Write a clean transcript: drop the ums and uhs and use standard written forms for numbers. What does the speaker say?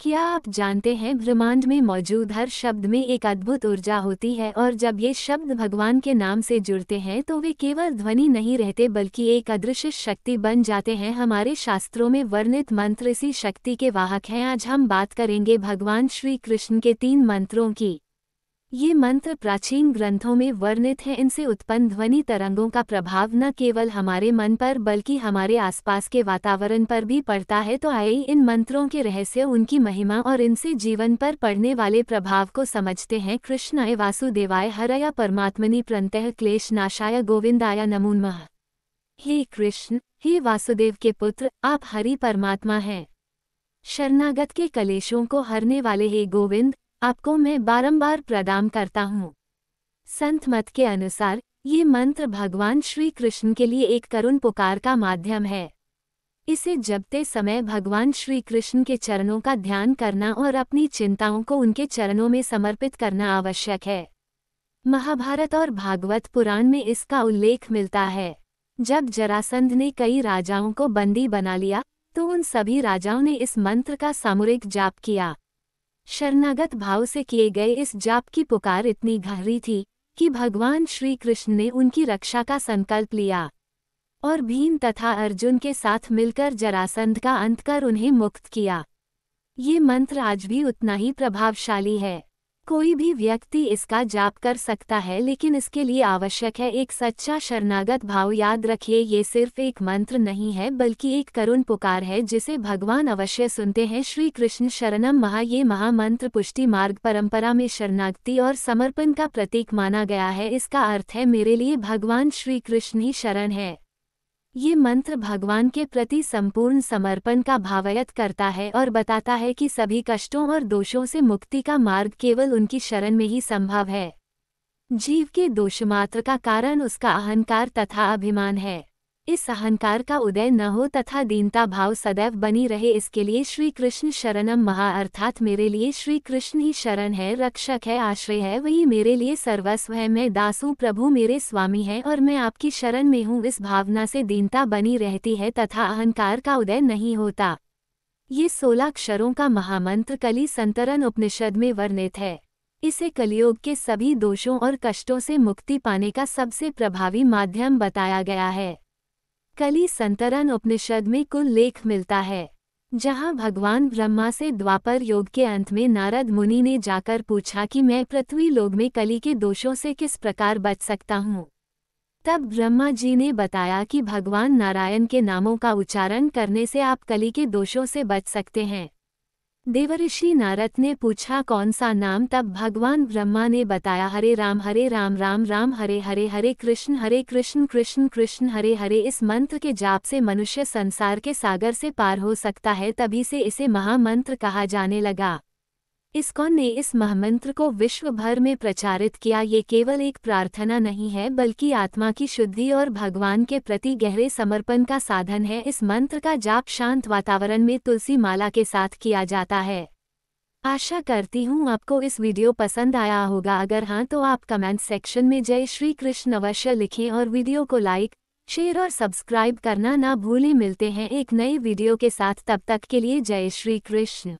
क्या आप जानते हैं ब्रह्मांड में मौजूद हर शब्द में एक अद्भुत ऊर्जा होती है और जब ये शब्द भगवान के नाम से जुड़ते हैं तो वे केवल ध्वनि नहीं रहते बल्कि एक अदृश्य शक्ति बन जाते हैं। हमारे शास्त्रों में वर्णित मंत्र इसी शक्ति के वाहक हैं। आज हम बात करेंगे भगवान श्री कृष्ण के 3 मंत्रों की। ये मंत्र प्राचीन ग्रंथों में वर्णित हैं। इनसे उत्पन्न ध्वनि तरंगों का प्रभाव न केवल हमारे मन पर बल्कि हमारे आसपास के वातावरण पर भी पड़ता है। तो आइए इन मंत्रों के रहस्य, उनकी महिमा और इनसे जीवन पर पड़ने वाले प्रभाव को समझते हैं। कृष्णाय वासुदेवाय हरया परमात्मनि प्रणतः क्लेश नाशाय गोविंदाय नमो नमः। हे कृष्ण, हे वासुदेव के पुत्र, आप हरि परमात्मा हैं। शरणागत के कलेशों को हरने वाले हे गोविंद, आपको मैं बारंबार प्रणाम करता हूँ। संत मत के अनुसार ये मंत्र भगवान श्री कृष्ण के लिए एक करुण पुकार का माध्यम है। इसे जपते समय भगवान श्री कृष्ण के चरणों का ध्यान करना और अपनी चिंताओं को उनके चरणों में समर्पित करना आवश्यक है। महाभारत और भागवत पुराण में इसका उल्लेख मिलता है। जब जरासंध ने कई राजाओं को बंदी बना लिया तो उन सभी राजाओं ने इस मंत्र का सामूहिक जाप किया। शरणागत भाव से किए गए इस जाप की पुकार इतनी गहरी थी कि भगवान श्री कृष्ण ने उनकी रक्षा का संकल्प लिया और भीम तथा अर्जुन के साथ मिलकर जरासंध का अंत कर उन्हें मुक्त किया। ये मंत्र आज भी उतना ही प्रभावशाली है। कोई भी व्यक्ति इसका जाप कर सकता है, लेकिन इसके लिए आवश्यक है एक सच्चा शरणागत भाव। याद रखिए, ये सिर्फ एक मंत्र नहीं है बल्कि एक करुण पुकार है जिसे भगवान अवश्य सुनते हैं। श्री कृष्ण शरणम महा, ये महामंत्र पुष्टि मार्ग परंपरा में शरणागति और समर्पण का प्रतीक माना गया है। इसका अर्थ है मेरे लिए भगवान श्री कृष्ण ही शरण है। ये मंत्र भगवान के प्रति संपूर्ण समर्पण का भावायत करता है और बताता है कि सभी कष्टों और दोषों से मुक्ति का मार्ग केवल उनकी शरण में ही संभव है। जीव के दोषमात्र का कारण उसका अहंकार तथा अभिमान है। इस अहंकार का उदय न हो तथा दीनता भाव सदैव बनी रहे, इसके लिए श्री कृष्ण शरणम महा अर्थात मेरे लिए श्री कृष्ण ही शरण है, रक्षक है, आश्रय है, वही मेरे लिए सर्वस्व है। मैं दास हूँ, प्रभु मेरे स्वामी है और मैं आपकी शरण में हूँ। इस भावना से दीनता बनी रहती है तथा अहंकार का उदय नहीं होता। ये 16 अक्षरों का महामंत्र कली संतरण उपनिषद में वर्णित है। इसे कलियुग के सभी दोषों और कष्टों से मुक्ति पाने का सबसे प्रभावी माध्यम बताया गया है। कली संतरण उपनिषद में कुल लेख मिलता है, जहां भगवान ब्रह्मा से द्वापर युग के अंत में नारद मुनि ने जाकर पूछा कि मैं पृथ्वी लोक में कली के दोषों से किस प्रकार बच सकता हूँ। तब ब्रह्मा जी ने बताया कि भगवान नारायण के नामों का उच्चारण करने से आप कली के दोषों से बच सकते हैं। देवऋषि नारद ने पूछा कौन सा नाम? तब भगवान ब्रह्मा ने बताया हरे राम राम राम हरे हरे, हरे कृष्ण कृष्ण कृष्ण हरे हरे। इस मंत्र के जाप से मनुष्य संसार के सागर से पार हो सकता है, तभी से इसे महामंत्र कहा जाने लगा। इस्कॉन ने इस महामंत्र को विश्व भर में प्रचारित किया। ये केवल एक प्रार्थना नहीं है बल्कि आत्मा की शुद्धि और भगवान के प्रति गहरे समर्पण का साधन है। इस मंत्र का जाप शांत वातावरण में तुलसी माला के साथ किया जाता है। आशा करती हूँ आपको इस वीडियो पसंद आया होगा। अगर हाँ तो आप कमेंट सेक्शन में जय श्री कृष्ण अवश्य लिखें और वीडियो को लाइक, शेयर और सब्सक्राइब करना ना भूलें। मिलते हैं एक नई वीडियो के साथ, तब तक के लिए जय श्री कृष्ण।